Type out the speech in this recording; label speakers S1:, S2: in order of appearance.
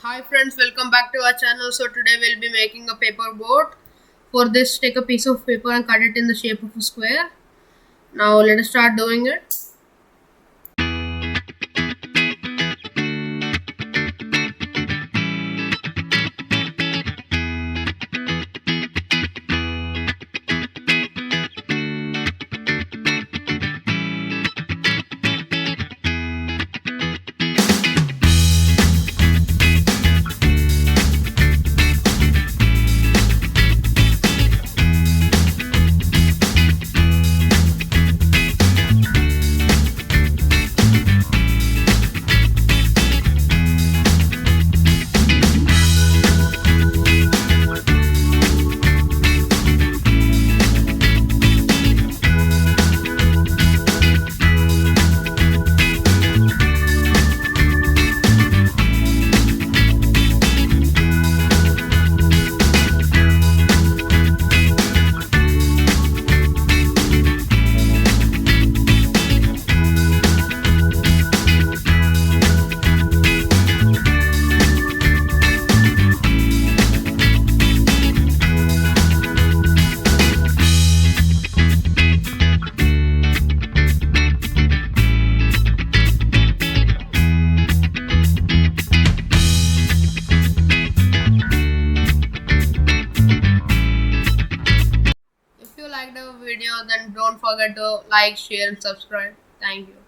S1: Hi friends, welcome back to our channel. So today we'll be making a paper boat. For this, take a piece of paper and cut it in the shape of a square. Now let us start doing it. If you liked our video, then don't forget to like, share and subscribe. Thank you.